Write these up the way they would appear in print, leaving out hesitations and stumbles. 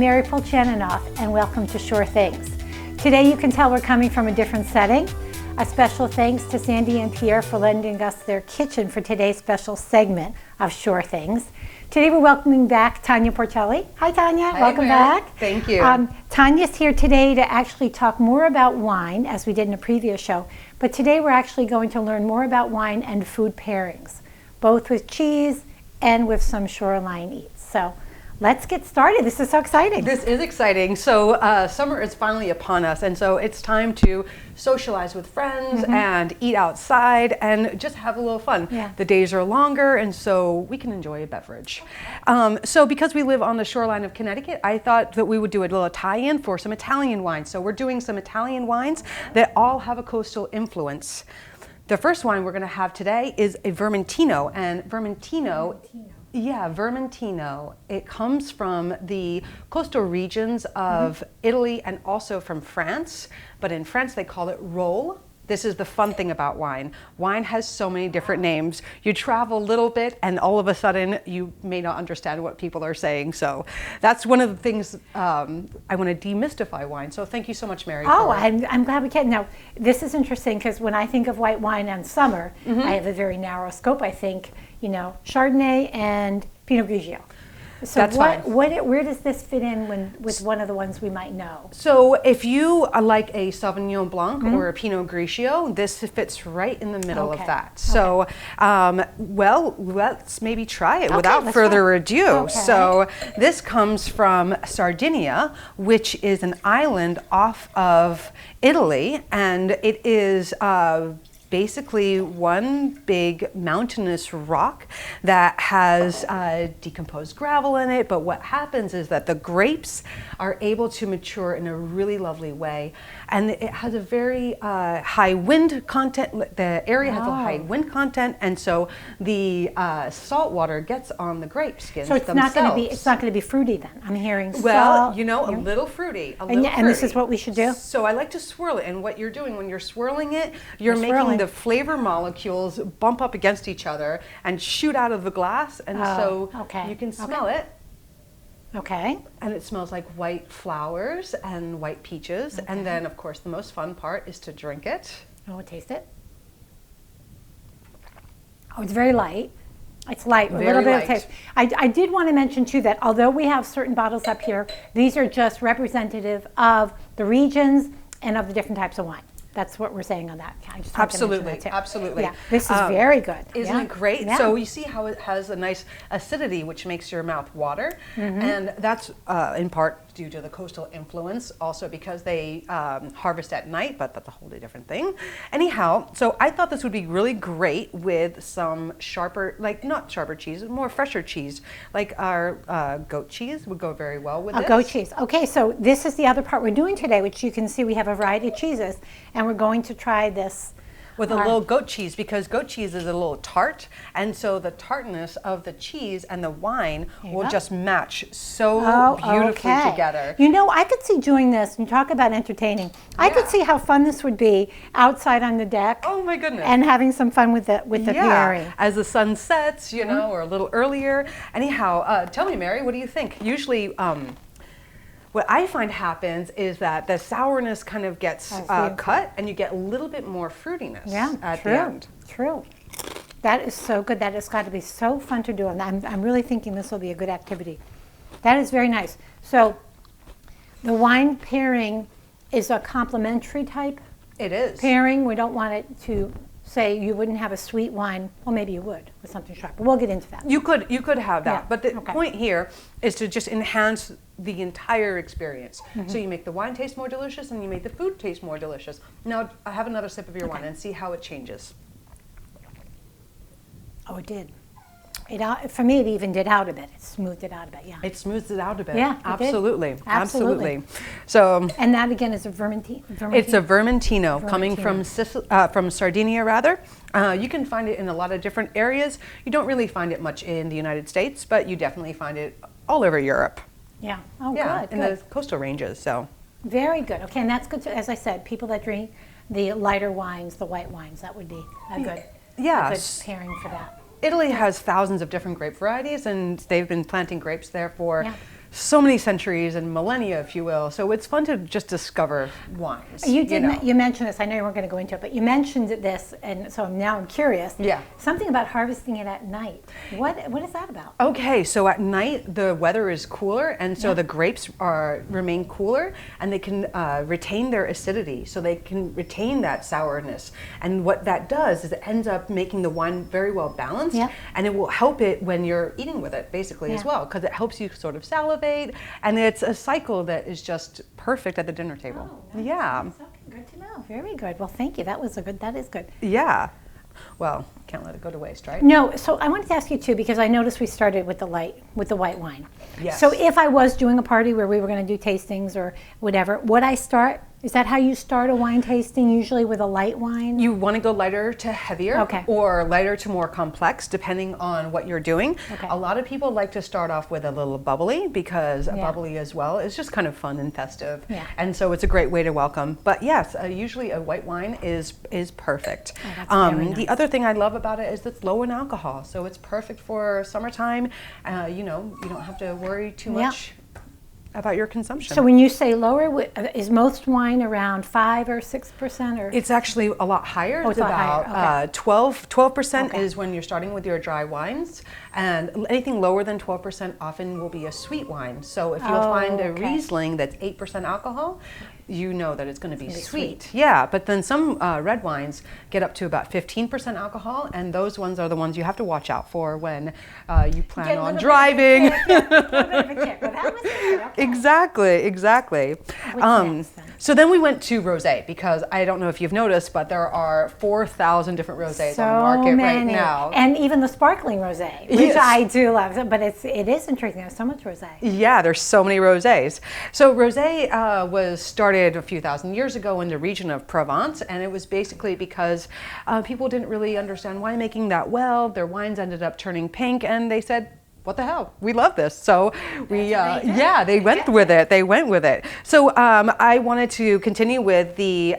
Mary Polchaninoff, and welcome to Sure Things. Today you can tell we're coming from a different setting. A special thanks to Sandy and Pierre for lending us their kitchen for today's special segment of Sure Things. Today we're welcoming back Tanya Porcelli. Hi Tanya, welcome back. Thank you. Tanya's here today to actually talk more about wine, as we did in a previous show, but today we're actually going to learn more about wine and food pairings, both with cheese and with some shoreline eats. So let's get started. This is so exciting. This is exciting. So summer is finally upon us, and so it's time to socialize with friends and eat outside and just have a little fun. Yeah. The days are longer, and so we can enjoy a beverage. So because we live on the shoreline of Connecticut, I thought that we would do a little tie-in for some Italian wines. So we're doing some Italian wines that all have a coastal influence. The first wine we're going to have today is a Vermentino, and Vermentino. Yeah, Vermentino. It comes from the coastal regions of Italy and also from France, but in France they call it roll. This is the fun thing about wine. Wine has so many different names. You travel a little bit and all of a sudden you may not understand what people are saying. So that's one of the things I want to demystify wine. So thank you so much, Mary. Oh, I'm glad we can. Now, this is interesting because when I think of white wine and summer, I have a very narrow scope. I think, Chardonnay and Pinot Grigio. So that's fine. Where does this fit in with one of the ones we might know? So if you like a Sauvignon Blanc or a Pinot Grigio, this fits right in the middle of that. So, well, let's maybe try it without further ado. Okay. So this comes from Sardinia, which is an island off of Italy, and it is basically one big mountainous rock that has decomposed gravel in it, but what happens is that the grapes are able to mature in a really lovely way, and it has a very high wind content. The area has a high wind content, and so the salt water gets on the grape skins So it's themselves. not going to be fruity then. I'm hearing well, salt. a little fruity. And this is what we should do? So I like to swirl it, and what you're doing when you're swirling it, you're making the flavor molecules bump up against each other and shoot out of the glass, and so you can smell it. Okay. And it smells like white flowers and white peaches, and then of course the most fun part is to drink it. Oh, taste it. Oh, it's very light. It's light, a little bit of taste. I did want to mention too that although we have certain bottles up here, these are just representative of the regions and of the different types of wine. That's what we're saying on that. I just Absolutely. Yeah, this is very good. Isn't it great? Yeah. So you see how it has a nice acidity, which makes your mouth water, and that's in part due to the coastal influence, also because they harvest at night, but that's a wholly different thing. Anyhow, so I thought this would be really great with some sharper, not sharper cheese, more fresher cheese, like our goat cheese would go very well with this. Goat cheese. Okay, so this is the other part we're doing today, which you can see we have a variety of cheeses, and we're going to try this with a little goat cheese, because goat cheese is a little tart, and so the tartness of the cheese and the wine will just match so beautifully together. I could see doing this, and talk about entertaining. I could see how fun this would be outside on the deck. Oh my goodness. And having some fun with the pairing. As the sun sets, or a little earlier. Anyhow, tell me, Mary, what do you think? Usually, what I find happens is that the sourness kind of gets cut, and you get a little bit more fruitiness at the end. True. That is so good. That has got to be so fun to do, and I'm really thinking this will be a good activity. That is very nice. So the wine pairing is a complementary type. It is. Pairing. We don't want it to say you wouldn't have a sweet wine. Well, maybe you would with something sharp, but we'll get into that. You could have that, but the point here is to just enhance the entire experience. So you make the wine taste more delicious, and you make the food taste more delicious. Now, have another sip of your wine and see how it changes. Oh, it did. For me, it even did out a bit. It smoothed it out a bit, yeah. It smooths it out a bit. Yeah, Absolutely. So, and that again is a Vermentino. It's a Vermentino coming from Sardinia, rather. You can find it in a lot of different areas. You don't really find it much in the United States, but you definitely find it all over Europe. Yeah. Oh, good. In the coastal ranges. So. Very good. Okay, and that's good. As I said, people that drink the lighter wines, the white wines, that would be a good pairing for that. Italy has thousands of different grape varieties, and they've been planting grapes there for so many centuries and millennia, if you will. So it's fun to just discover wines. You did. know. You mentioned this. I know you weren't going to go into it, but you mentioned this, and so now I'm curious. Yeah. Something about harvesting it at night. What is that about? Okay, so at night the weather is cooler, and so the grapes remain cooler, and they can retain their acidity, so they can retain that sourness. And what that does is it ends up making the wine very well balanced, and it will help it when you're eating with it, basically as well, because it helps you sort of salivate, and it's a cycle that is just perfect at the dinner table. Oh, nice. Yeah. Nice. Okay, good to know. Very good. Well, thank you. That is good. Yeah. Well, can't let it go to waste, right? No, so I wanted to ask you too, because I noticed we started with the white wine. Yes. So if I was doing a party where we were going to do tastings or whatever, would I start? Is that how you start a wine tasting, usually with a light wine? You want to go lighter to heavier, Okay. or lighter to more complex, depending on what you're doing. Okay. A lot of people like to start off with a little bubbly, because a bubbly as well is just kind of fun and festive. Yeah. And so it's a great way to welcome. But yes, usually a white wine is perfect. Oh, that's very nice. The other thing I love about it is it's low in alcohol, so it's perfect for summertime. You don't have to worry too much about your consumption. So when you say lower, is most wine around 5 or 6%? Or It's actually a lot higher. It's a lot higher. Okay. 12% Okay. is when you're starting with your dry wines, and anything lower than 12% often will be a sweet wine. So if you'll find a Riesling that's 8% alcohol, you know that it's going to be sweet. Yeah, but then some red wines get up to about 15% alcohol, and those ones are the ones you have to watch out for when you plan on driving. Exactly. So then we went to rosé, because I don't know if you've noticed, but there are 4,000 different rosés on the market right now. And even the sparkling rosé, which I do love. But it is intriguing. There's so much rosé. Yeah, there's so many rosés. So rosé was started a few thousand years ago in the region of Provence, and it was basically because people didn't really understand winemaking that well. Their wines ended up turning pink, and they said, what the hell? We love this. So they went with it. They went with it. So I wanted to continue with the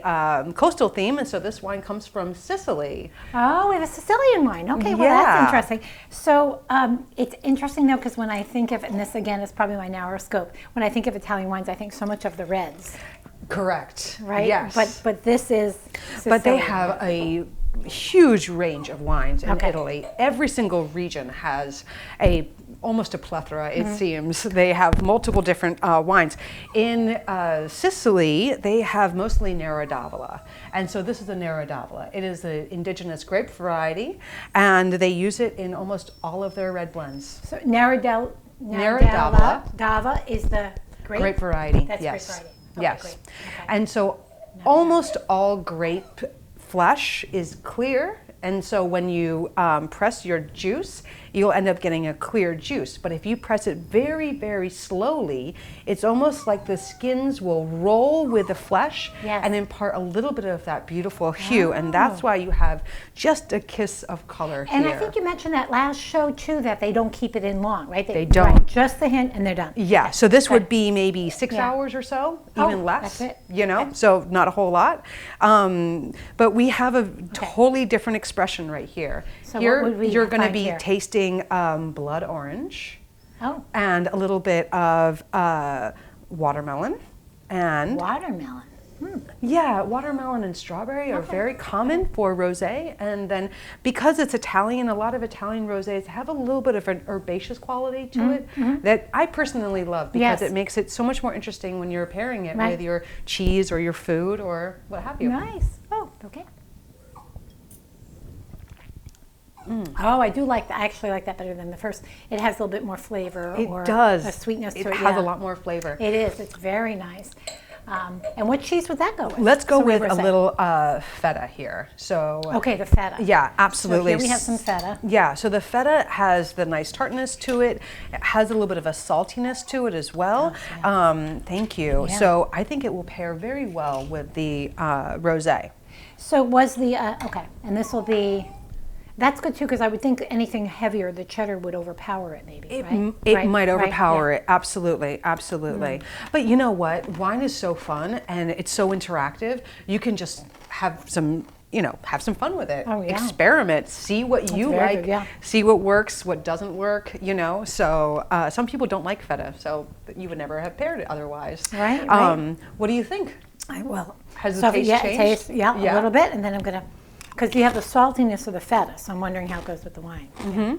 coastal theme, and so this wine comes from Sicily. Oh, we have a Sicilian wine. Okay, well that's interesting. So it's interesting though, because when I think of, and this again is probably my narrower scope, when I think of Italian wines, I think so much of the reds. Correct. Right. Yes. But this is Sicilian. But they have a huge range of wines in Italy. Every single region has almost a plethora, it seems. They have multiple different wines. In Sicily, they have mostly Nera d'Avola. And so this is a Nera d'Avola. It is an indigenous grape variety, and they use it in almost all of their red blends. So Nera d'Avola is the grape variety. That's yes. grape variety. Okay, yes. great. Okay. And so almost all grape flesh is clear, and so when you press your juice, you'll end up getting a clear juice. But if you press it very, very slowly, it's almost like the skins will roll with the flesh and impart a little bit of that beautiful hue, and that's why you have just a kiss of color here. And I think you mentioned that last show too, that they don't keep it in long, right? They don't. Right, just the hint, and they're done. Yeah, so this would be maybe 6 hours or so, even less. That's it. So not a whole lot. But we have a totally different expression right here. So here, what would we you're going to find be here? tasting blood orange, and a little bit of watermelon, and watermelon. Yeah, watermelon and strawberry are very common for rosé, and then because it's Italian, a lot of Italian rosés have a little bit of an herbaceous quality to it that I personally love, because it makes it so much more interesting when you're pairing it with your cheese or your food or what have you. Nice. Oh, okay. Oh, I do like that. I actually like that better than the first. It has a little bit more flavor. It does. A sweetness to it. It has a lot more flavor. It is. It's very nice. And what cheese would that go with? Let's go with a little feta here. So okay, the feta. Yeah, absolutely. So here we have some feta. Yeah, so the feta has the nice tartness to it. It has a little bit of a saltiness to it as well. Thank you. Yeah. So I think it will pair very well with the rosé. So was the okay, and this will be. That's good too, because I would think anything heavier, the cheddar would overpower it, maybe. It might overpower it. Absolutely, absolutely. But you know what? Wine is so fun and it's so interactive. You can just have some have some fun with it. Oh, yeah. Experiment, see what you very like, good, yeah. see what works, what doesn't work, So some people don't like feta, so you would never have paired it otherwise. Right, What do you think? I will. Has the taste changed? Taste, a little bit, and then I'm gonna, because you have the saltiness of the feta, so I'm wondering how it goes with the wine. Mm-hmm.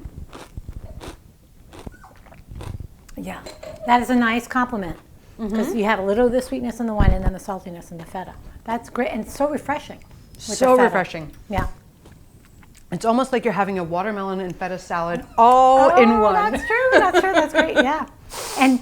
Yeah, that is a nice compliment, because you have a little of the sweetness in the wine and then the saltiness in the feta. That's great, and it's so refreshing. With So the feta. refreshing. Yeah. It's almost like you're having a watermelon and feta salad all in one. That's true. That's true. That's great. Yeah. And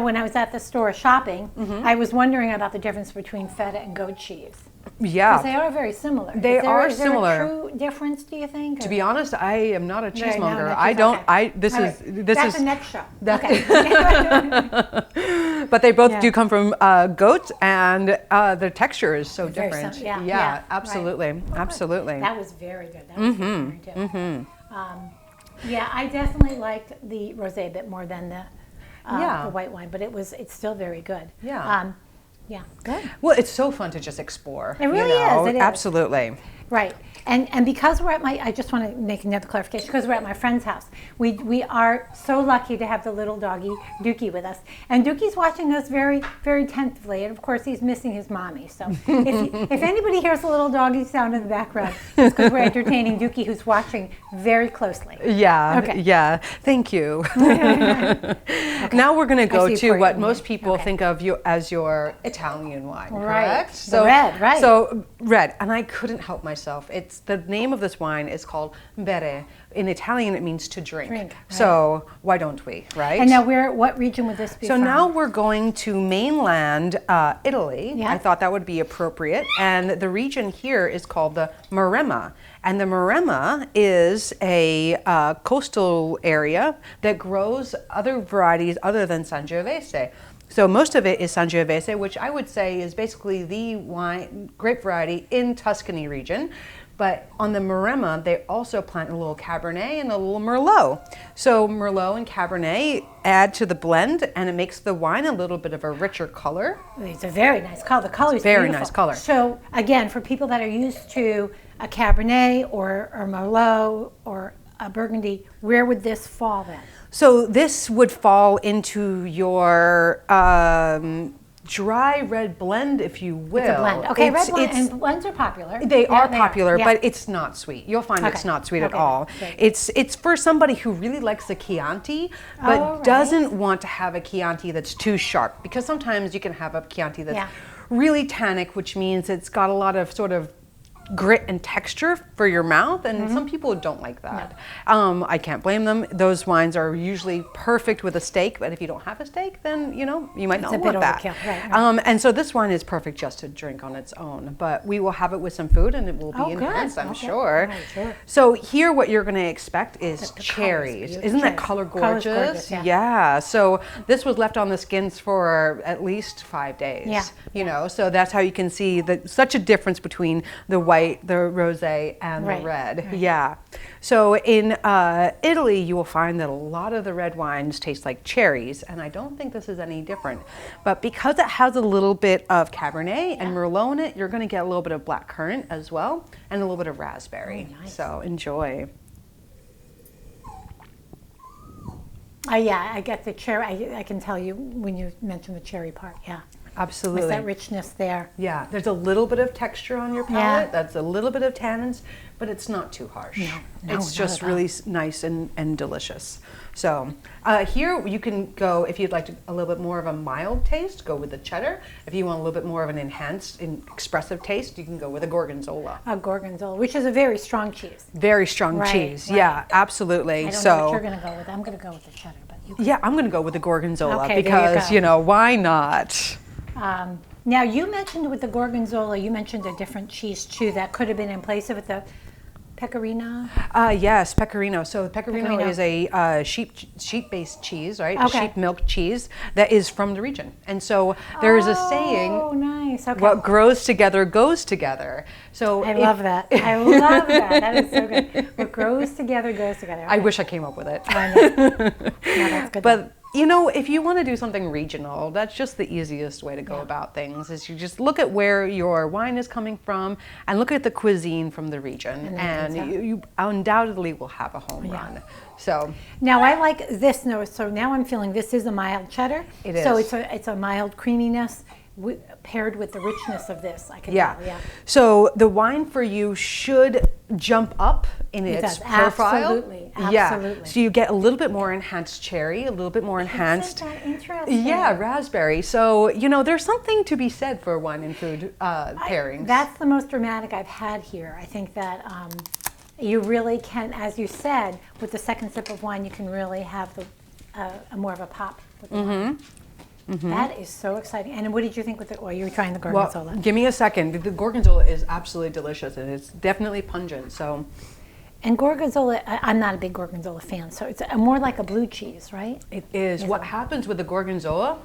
when I was at the store shopping, I was wondering about the difference between feta and goat cheese. Yeah. Because they are very similar. They are similar. Is there a true difference, do you think? To be honest, I am not a cheesemonger. No, I don't. okay. This All is right. this That's is. the next show. Okay. Okay. But they both Yeah. do come from goats, and the texture is so Very different. sim- yeah, absolutely, right. Oh, good. absolutely. That was very good. That was very good too. Yeah, I definitely liked the rosé a bit more than the white wine, but it's still very good. Yeah. Yeah, good. Well, it's so fun to just explore. It really is. It is. Absolutely. Right. And because we're at I just want to make another clarification, because we're at my friend's house, we are so lucky to have the little doggy, Dookie, with us. And Dookie's watching us very, very attentively. And of course, he's missing his mommy. So if anybody hears a little doggy sound in the background, it's because we're entertaining Dookie, who's watching very closely. Yeah. Okay. Yeah. Thank you. Okay. Now we're going to go see to for what you. most people Okay. think of you as your Italian wine, Right. correct? The red, right. So red, and I couldn't help myself. It's the name of this wine is called bere. In Italian, it means to drink. Drink, right. So why don't we, right? And now, what region would this be So from? now we're going to mainland Italy. Yeah. I thought that would be appropriate. And the region here is called the Maremma. And the Maremma is a coastal area that grows other varieties other than Sangiovese. So most of it is Sangiovese, which I would say is basically the grape variety in Tuscany region. But on the Maremma, they also plant a little Cabernet and a little Merlot. So Merlot and Cabernet add to the blend, and it makes the wine a little bit of a richer color. It's a very nice color. The color is Very beautiful. nice color. So again, for people that are used to a Cabernet or Merlot or a Burgundy, where would this fall then? So this would fall into your dry red blend, if you will. It's a blend. Okay, red blend, and blends are popular. They are Yeah, popular, yeah. but it's not sweet. You'll find it's Okay. not sweet at Okay, all. great. It's for somebody who really likes the Chianti, but right. doesn't want to have a Chianti that's too sharp. Because sometimes you can have a Chianti that's Yeah. really tannic, which means it's got a lot of sort of grit and texture for your mouth, and some people don't like that. I can't blame them. Those wines are usually perfect with a steak, but if you don't have a steak, then you might not a want bit that. overkill, right. And so this wine is perfect just to drink on its own, but we will have it with some food and it will be Oh, good. enhanced, I'm Okay. sure. Right, sure. So here what you're going to expect is The color's cherries. beautiful. Isn't that Cherries. color Color's gorgeous? gorgeous, yeah. Yeah. So this was left on the skins for at least 5 days. Yeah. So that's how you can see such a difference between the white, the rosé, and Right, the red. right. Yeah. So in Italy, you will find that a lot of the red wines taste like cherries, and I don't think this is any different. But because it has a little bit of Cabernet and Merlot in it, you're going to get a little bit of black currant as well, and a little bit of raspberry. Oh, nice. So enjoy. Yeah, I get the cherry. I can tell you when you mention the cherry part. Yeah, Absolutely. there's that richness there. Yeah, there's a little bit of texture on your palate. Yeah. That's a little bit of tannins, but it's not too harsh. No, it's not just at all. really nice and delicious. So here you can go, if you'd like a little bit more of a mild taste, go with the cheddar. If you want a little bit more of an enhanced, expressive taste, you can go with a gorgonzola. A gorgonzola, which is a very strong cheese. Very strong Right, cheese. right. Yeah, absolutely. I don't so know what you're going to go with. I'm going to go with the cheddar, but you can. yeah, I'm going to go with the gorgonzola Okay, there you because, go. why not? Now, you mentioned with the gorgonzola, you mentioned a different cheese too that could have been in place of it, the pecorino. Yes, pecorino. So pecorino Pecorino. is a sheep-based cheese, right? A Okay. sheep milk cheese that is from the region. And so there is a saying, Oh, nice. Okay. what grows together goes together. So I love that. I love that. That is so good. What grows together goes together. I Okay. wish I came up with it. I know. No, that's good. But You know, if you want to do something regional, that's just the easiest way to go about things, is you just look at where your wine is coming from and look at the cuisine from the region, and you undoubtedly will have a home run. So now I like this note. So now I'm feeling this is a mild cheddar. It is. So it's a mild creaminess paired with the richness of this. I can tell. Yeah. So the wine for you should jump up in its profile. Absolutely. Yeah. So you get a little bit more enhanced cherry, a little bit more enhanced. Isn't that interesting? Yeah, raspberry. So, you know, there's something to be said for wine and food pairings. That's the most dramatic I've had here. I think that you really can, as you said, with the second sip of wine, you can really have a more of a pop with the wine. That is so exciting. And what did you think with it? Well, you were trying the gorgonzola. Well, give me a second. The gorgonzola is absolutely delicious, and it's definitely pungent. So, and gorgonzola, I'm not a big gorgonzola fan, so it's more like a blue cheese, right? It is. What happens with the gorgonzola,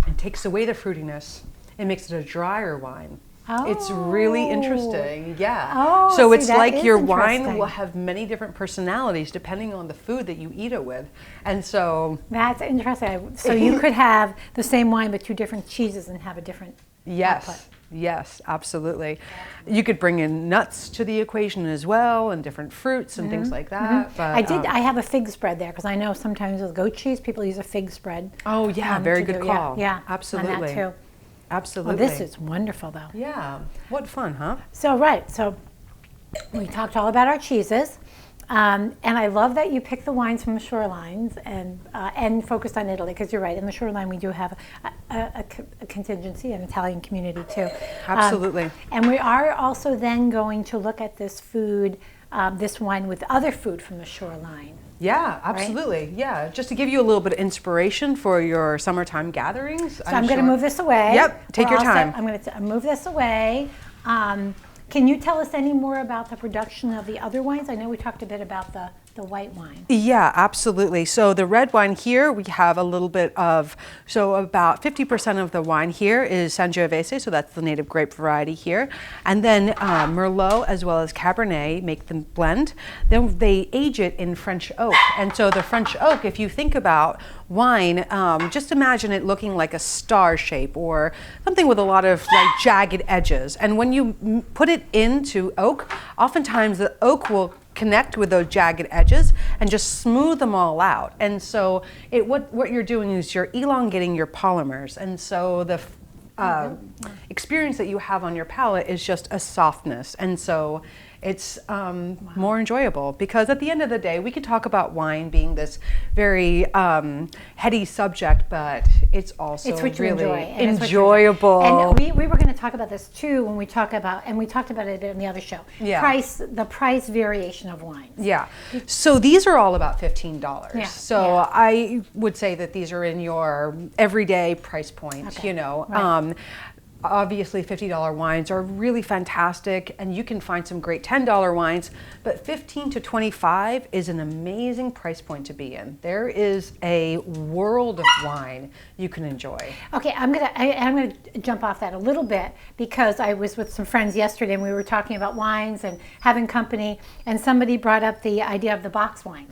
it takes away the fruitiness. It makes it a drier wine. Oh. It's really interesting, yeah. Oh, so see, it's that like is your wine interesting. will have many different personalities depending on the food that you eat it with. And so that's interesting. So you could have the same wine but two different cheeses and have a different output. Yes, absolutely. You could bring in nuts to the equation as well, and different fruits and things like that. But, I have a fig spread there because I know sometimes with goat cheese people use a fig spread. Oh yeah, very good call. Yeah, absolutely. On that too. Absolutely. Well, this is wonderful though. Yeah, what fun, huh? So so we talked all about our cheeses. And I love that you picked the wines from the shorelines and focused on Italy, because you're right. In the shoreline, we do have a contingency, an Italian community too. Absolutely. And we are also then going to look at this food, this wine with other food from the shoreline. Yeah, absolutely. Right? Yeah, just to give you a little bit of inspiration for your summertime gatherings. So I'm going to move this away. Yep, take your time. I'm going to move this away. Can you tell us any more about the production of the other wines? I know we talked a bit about the white wine. Yeah, absolutely. So the red wine here, we have a little bit of, so about 50% of the wine here is Sangiovese, so that's the native grape variety here. And then Merlot as well as Cabernet make them blend. Then they age it in French oak. And so the French oak, if you think about wine, just imagine it looking like a star shape or something with a lot of like jagged edges. And when you put it into oak, oftentimes the oak will connect with those jagged edges and just smooth them all out. And so what you're doing is you're elongating your polymers. And so the experience that you have on your palate is just a softness. And so it's more enjoyable, because at the end of the day, we could talk about wine being this very heady subject, but it's also really enjoyable. And we were going to talk about this too when we talk about, and we talked about it in the other show, the price variation of wines. Yeah. So these are all about $15. Yeah. So I would say that these are in your everyday price point, you know. Right. Obviously, $50 wines are really fantastic, and you can find some great $10 wines, but $15 to $25 is an amazing price point to be in. There is a world of wine you can enjoy. Okay, I'm gonna jump off that a little bit, because I was with some friends yesterday and we were talking about wines and having company, and somebody brought up the idea of the box wine.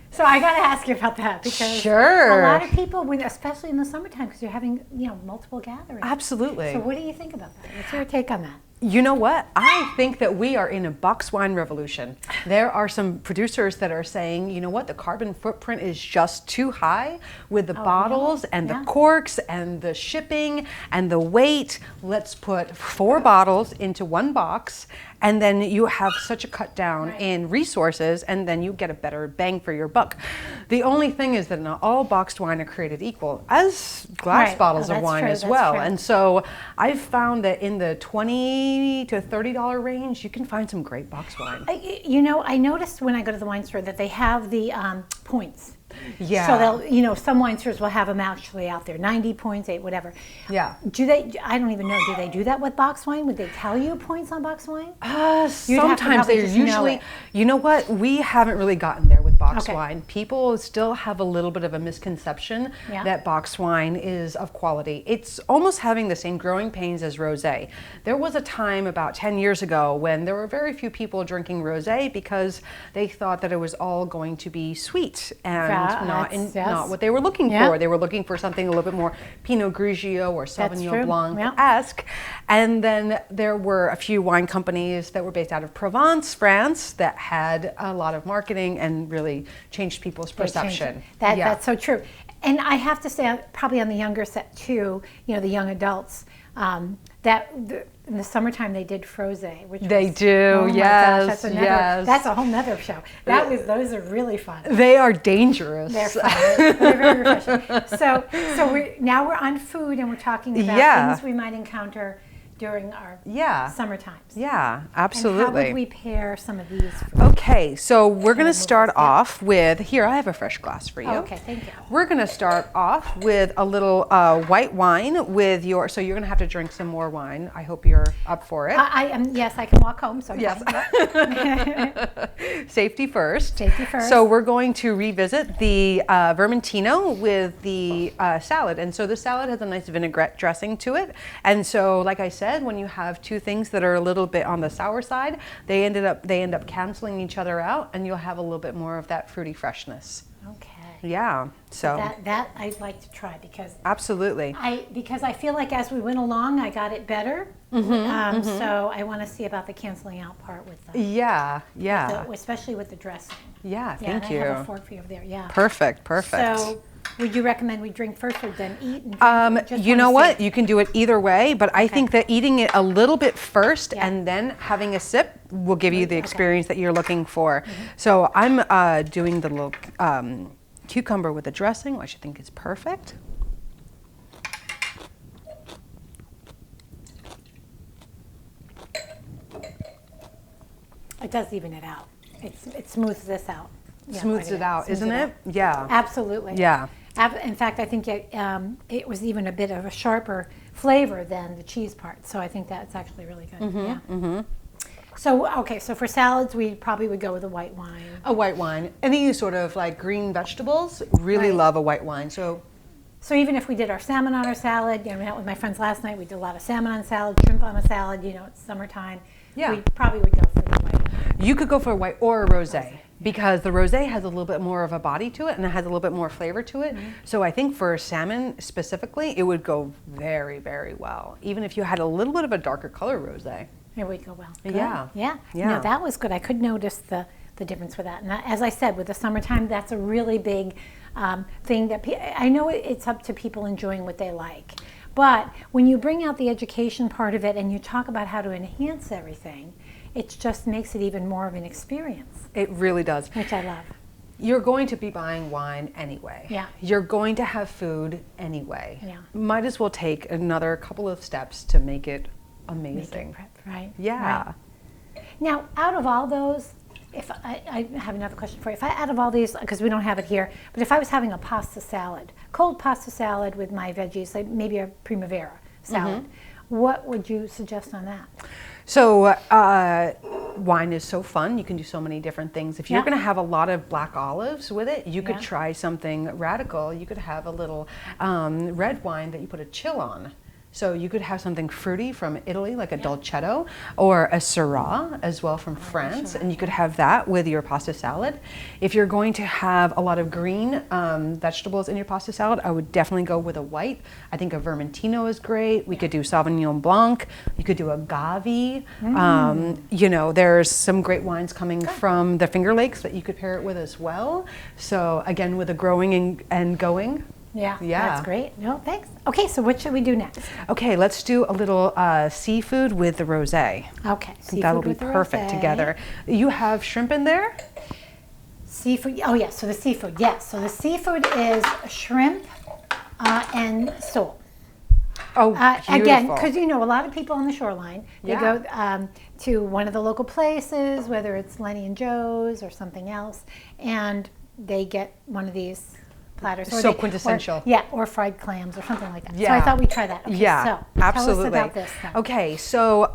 So I got to ask you about that, because a lot of people, especially in the summertime, because you're having multiple gatherings. Absolutely. So what do you think about that? What's your take on that? You know what? I think that we are in a box wine revolution. There are some producers that are saying, you know what, the carbon footprint is just too high with the bottles and the corks and the shipping and the weight. Let's put 4 bottles into one box, and then you have such a cut down in resources, and then you get a better bang for your buck. The only thing is that not all boxed wine are created equal, as glass bottles of wine as well. And so I've found that in the $20 to $30 range, you can find some great box wine. I noticed when I go to the wine store that they have the points. Yeah. So they'll, some wine stores will have them actually out there, 90 points, 8, whatever. Yeah. Do they? I don't even know. Do they do that with box wine? Would they tell you points on box wine? Sometimes they're usually. You know what? We haven't really gotten there with with box Okay. wine. People still have a little bit of a misconception Yeah. that box wine is of quality. It's almost having the same growing pains as rosé. There was a time about 10 years ago when there were very few people drinking rosé because they thought that it was all going to be sweet and Yeah, not what they were looking Yeah. for. They were looking for something a little bit more Pinot Grigio or true. Sauvignon Yeah. Blanc-esque. And then there were a few wine companies that were based out of Provence, France, that had a lot of marketing and really changed people's They changed perception. it. That's so true. And I have to say, probably on the younger set too, the young adults, in the summertime they did frosé, which They was, do, oh my yes, gosh, yes. that's a whole nother show. Those are really fun. They are dangerous. They're fun. They're very refreshing. So now we're on food and we're talking about Yeah. things we might encounter during our Yeah. summer times. Yeah, And absolutely. how would we pair some of these? Okay, so we're going to move start this, yeah. off with, here, I have a fresh glass for you. Oh, okay, thank you. We're going to start off with a little white wine with so you're going to have to drink some more wine. I hope you're up for it. I am. Yes, I can walk home. So I'm Yes. fine. Safety first. Safety first. So we're going to revisit the Vermentino with the salad. And so the salad has a nice vinaigrette dressing to it. And so, like I said, when you have two things that are a little bit on the sour side, they end up canceling each other out, and you'll have a little bit more of that fruity freshness. Okay. Yeah. So That I'd like to try because absolutely. I feel like as we went along, I got it better. So I want to see about the canceling out part with the, Yeah. especially with the dressing. Yeah. Yeah, and Thank you. I have a fork for you over there. Yeah. Perfect. So, would you recommend we drink first or then eat? And drink? Just You know wanna what? see. You can do it either way, but I think that eating it a little bit first Yeah. and then having a sip will give you the Okay. experience that you're looking for. So I'm doing the little cucumber with the dressing, which I think is perfect. It does even it out. It smooths this out. Yeah, Smooths quite a it bit. out, Smooths isn't it? Yeah. Absolutely. Yeah. In fact, I think it was even a bit of a sharper flavor than the cheese part. So I think that's actually really good. Yeah. So for salads, we probably would go with a white wine. A white wine. Any sort of like green vegetables, really Right. love a white wine. So So even if we did our salmon on our salad, we went out with my friends last night. We did a lot of salmon on salad, shrimp on a salad. It's summertime. Yeah. We probably would go for the white wine. you could go for a white or a rosé. Because the rosé has a little bit more of a body to it and it has a little bit more flavor to it. So I think for salmon specifically, it would go very, very well. Even if you had a little bit of a darker color rosé. It would go well. Good. Yeah. Yeah. Yeah. That was good. I could notice the difference with that. And as I said, with the summertime, that's a really big thing that I know it's up to people enjoying what they like. But when you bring out the education part of it and you talk about how to enhance everything, it just makes it even more of an experience, It really does. which I love. You're going to be buying wine anyway. Yeah. You're going to have food anyway. Yeah. Might as well take another couple of steps to make it Make amazing. it prep, right? Yeah. Right. Now, out of all those, if I have another question for you. Out of all these, because we don't have it here, but if I was having a pasta salad, cold pasta salad with my veggies, like maybe a primavera salad, what would you suggest on that? So wine is so fun. You can do so many different things. If you're Yeah. going to have a lot of black olives with it, you Yeah. could try something radical. You could have a little red wine that you put a chill on. So you could have something fruity from Italy, like a dolcetto, or a Syrah as well from France, and you could have that with your pasta salad. If you're going to have a lot of green vegetables in your pasta salad, I would definitely go with a white. I think a Vermentino is great. We could do Sauvignon Blanc. You could do agave. There's some great wines coming from the Finger Lakes that you could pair it with as well. So again, with the growing and going. Yeah, Yeah. that's great. No, thanks. Okay, so what should we do next? Okay, let's do a little seafood with the rosé. Okay, seafood That'll be with the perfect rosé. together. You have shrimp in there? Seafood. Oh yes, so the seafood. Yes, so the seafood is shrimp and sole. Oh, Again, beautiful. because a lot of people on the shoreline, they Yeah. go to one of the local places, whether it's Lenny and Joe's or something else, and they get one of these platters. So quintessential. Or fried clams or something like that. So Yeah. I thought we'd try that. Okay, Yeah, so absolutely. Tell us about this then. Okay, so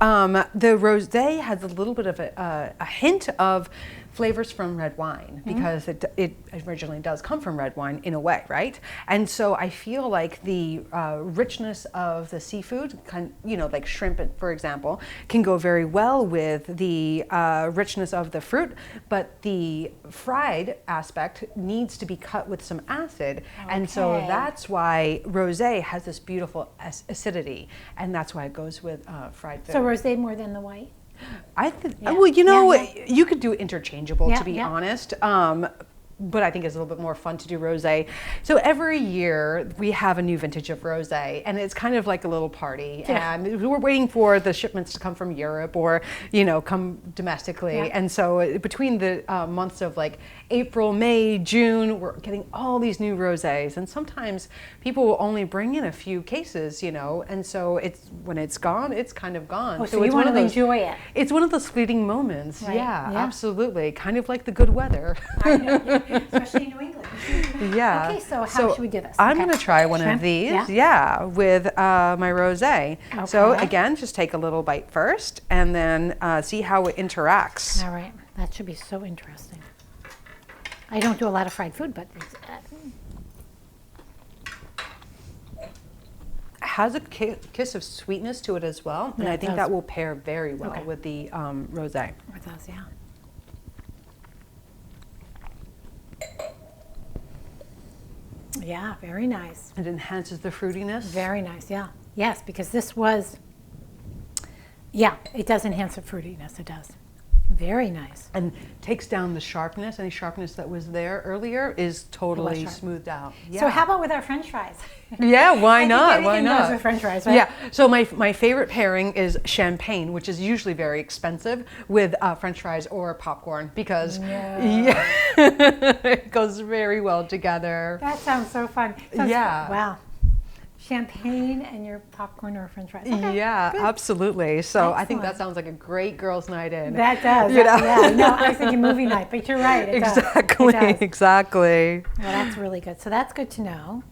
the rosé has a little bit of a hint of flavors from red wine, because it originally does come from red wine in a way, right? And so I feel like the richness of the seafood, like shrimp, for example, can go very well with the richness of the fruit, but the fried aspect needs to be cut with some acid. And so that's why rosé has this beautiful acidity, and that's why it goes with fried food. So rosé more than the white? I think, well, you could do interchangeable, to be honest. But I think it's a little bit more fun to do rosé. So every year we have a new vintage of rosé, and it's kind of like a little party. And we're waiting for the shipments to come from Europe or, come domestically. And so between the months of like April, May, June, we're getting all these new rosés. And sometimes people will only bring in a few cases, and so when it's gone, it's kind of gone. Oh, so you want to enjoy it. It's one of those fleeting moments. Right. Yeah, absolutely. Kind of like the good weather. I know. Especially in New England. Yeah. Okay, so how should we do this? I'm going to try one of these, with my rosé. Okay. So again, just take a little bite first, and then see how it interacts. All right, that should be so interesting. I don't do a lot of fried food, but has a kiss of sweetness to it as well, and I think that will pair very well with the rosé. It does, yeah. Yeah, very nice. It enhances the fruitiness. Very nice, yeah. Yes, because this was, it does enhance the fruitiness, it does. Very nice. And takes down the sharpness. Any sharpness that was there earlier is totally smoothed out. Yeah. So how about with our French fries? Yeah, why not? Why not? Goes with French fries, right? Yeah. So my favorite pairing is champagne, which is usually very expensive, with French fries or popcorn, because it goes very well together. That sounds so fun. Wow. Champagne and your popcorn or French fries. Okay, good. Absolutely. So excellent. I think that sounds like a great girls' night in. That does. Yeah. No, I was thinking movie night, but you're right. Exactly. Well, that's really good. So that's good to know.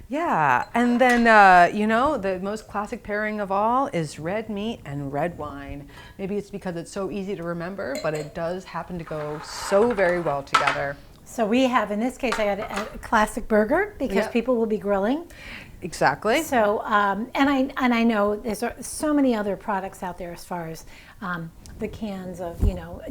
Yeah, and then, the most classic pairing of all is red meat and red wine. Maybe it's because it's so easy to remember, but it does happen to go so very well together. So we have, in this case, I had a classic burger because people will be grilling. Exactly. So, and I know there's so many other products out there as far as the cans of,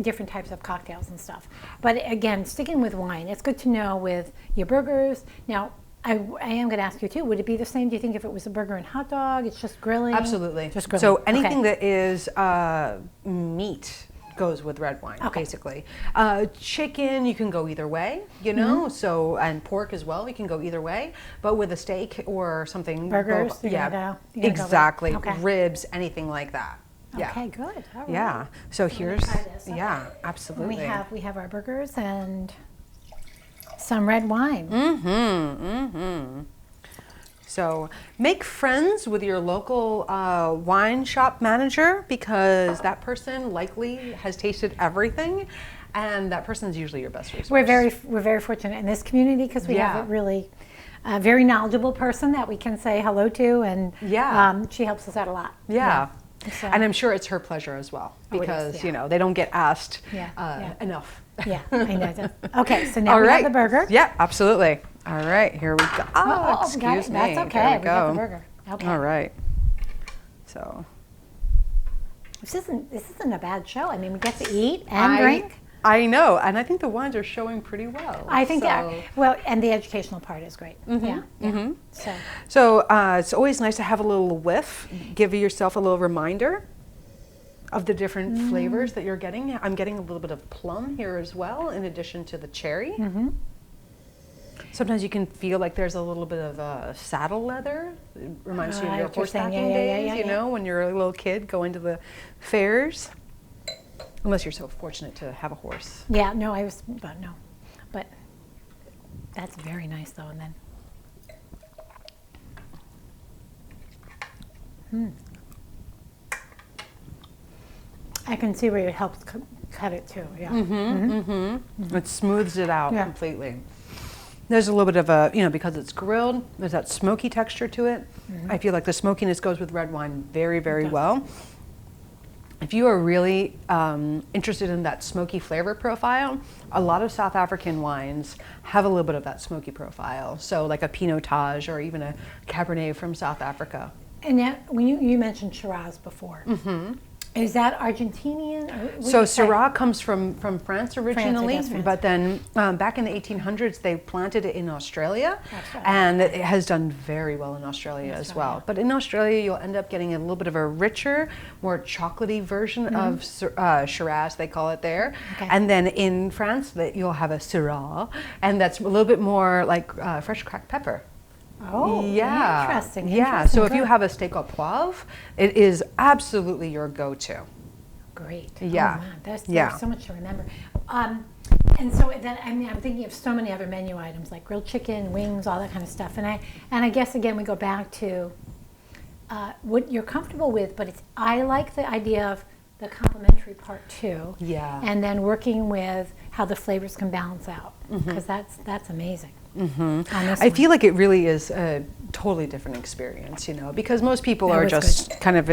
different types of cocktails and stuff. But again, sticking with wine, it's good to know with your burgers. Now, I am going to ask you too, would it be the same, do you think, if it was a burger and hot dog? It's just grilling? Absolutely. Just grilling. So anything that is meat goes with red wine, basically. Chicken, you can go either way, so, and pork as well, you can go either way, but with a steak or something. Burgers? Exactly. Ribs, anything like that. Yeah. Okay, good. All right. Yeah. So here's, absolutely. We have our burgers and some red wine. So make friends with your local wine shop manager, because that person likely has tasted everything, and that person is usually your best resource. We're very fortunate in this community because we have a really very knowledgeable person that we can say hello to, and she helps us out a lot. Yeah. So. And I'm sure it's her pleasure as well, because they don't get asked enough. Yeah, I know. Okay, so now we have the burger. Yeah, absolutely. All right, here we go. Oh, excuse me. That's okay. We got the burger. Okay. All right. So this isn't a bad show. I mean, we get to eat and drink. I know, and I think the wines are showing pretty well. I think and the educational part is great. So it's always nice to have a little whiff. Give yourself a little reminder of the different flavors that you're getting. I'm getting a little bit of plum here as well, in addition to the cherry. Sometimes you can feel like there's a little bit of saddle leather. It reminds you of your horsebacking days, when you're a little kid going to the fairs. Unless you're so fortunate to have a horse. Yeah, no, but that's very nice though. And then, I can see where it helps cut it too. Yeah. It smooths it out completely. There's a little bit of a, because it's grilled, there's that smoky texture to it. I feel like the smokiness goes with red wine very, very well. if you are really interested in that smoky flavor profile, a lot of South African wines have a little bit of that smoky profile. So like a Pinotage or even a Cabernet from South Africa. And now, when you mentioned Shiraz before, is that Argentinian? Or So Syrah comes from France originally, France. but then back in the 1800s they planted it in Australia, Right. and it has done very well in Australia as well. But in Australia you'll end up getting a little bit of a richer, more chocolatey version of Shiraz, they call it there. Okay. And then in France you'll have a Syrah, and that's a little bit more like fresh cracked pepper. Oh, Yeah. interesting. Yeah. So if you have a steak au poivre, it is absolutely your go-to. Great. Yeah. Oh, man. There's so much to remember. And so then, I mean, I'm thinking of so many other menu items like grilled chicken, wings, all that kind of stuff. And I guess again we go back to what you're comfortable with, but I like the idea of the complementary part too. Yeah. And then working with how the flavors can balance out, because that's amazing. I feel like it really is a totally different experience, because most people are just kind of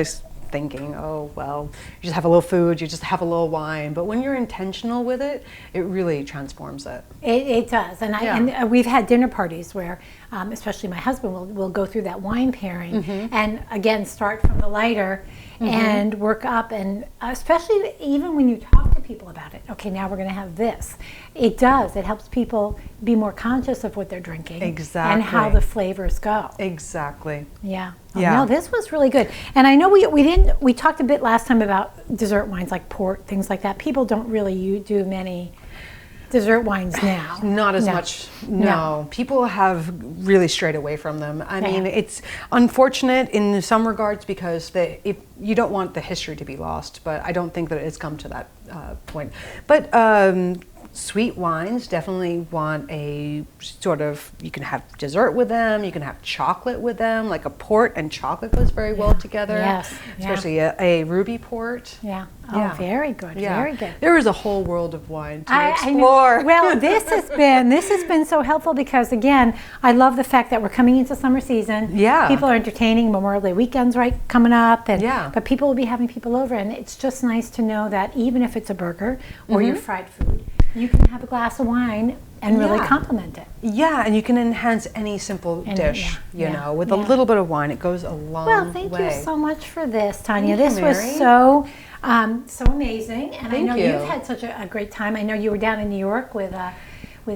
thinking, oh, well, you just have a little food, you just have a little wine. But when you're intentional with it, it really transforms it. It does. And we've had dinner parties where, especially my husband, will go through that wine pairing and again start from the lighter and work up. And especially even when you talk to people about it, okay, now we're going to have this. It does. It helps people be more conscious of what they're drinking. Exactly. And how the flavors go. Exactly. Yeah. Yeah. No, this was really good. And I know we talked a bit last time about dessert wines like port, things like that. People don't really do many dessert wines now. Not as much. No. People have really strayed away from them. I mean, it's unfortunate in some regards because you don't want the history to be lost, but I don't think that it's come to that point. But sweet wines definitely want a sort of, you can have dessert with them, you can have chocolate with them, like a port and chocolate goes very well together. Yes. Especially a ruby port. Yeah. Oh, very good. Yeah. Very good. There is a whole world of wine to explore. explore. Well, this has been so helpful because again, I love the fact that we're coming into summer season. Yeah. People are entertaining. Memorial Day weekend's coming up, and Yeah. but people will be having people over, and it's just nice to know that even if it's a burger or your fried food, you can have a glass of wine and really complement it. Yeah, and you can enhance any simple dish, with a little bit of wine. It goes a long way. Well, thank you so much for this, Tanya. Thank This you, was Mary. so amazing, and I know you. you've had such a great time. I know you were down in New York with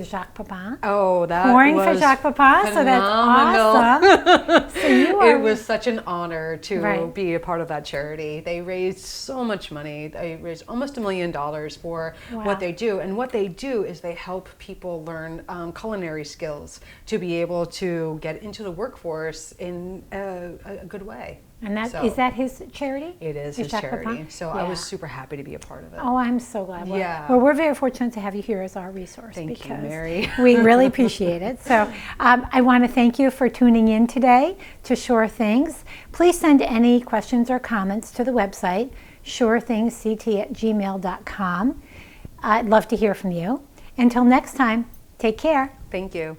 Jacques Papin. Oh, that pouring was for Jacques Papin, so that's awesome. So it was such an honor to be a part of that charity. They raised so much money. They raised almost $1 million for what they do. And what they do is they help people learn culinary skills to be able to get into the workforce in a good way. And is that his charity? It is his charity. So I was super happy to be a part of it. Oh, I'm so glad. Yeah. Well, we're very fortunate to have you here as our resource. Thank you, Mary. We really appreciate it. So I want to thank you for tuning in today to Sure Things. Please send any questions or comments to the website, surethingsct@gmail.com. I'd love to hear from you. Until next time, take care. Thank you.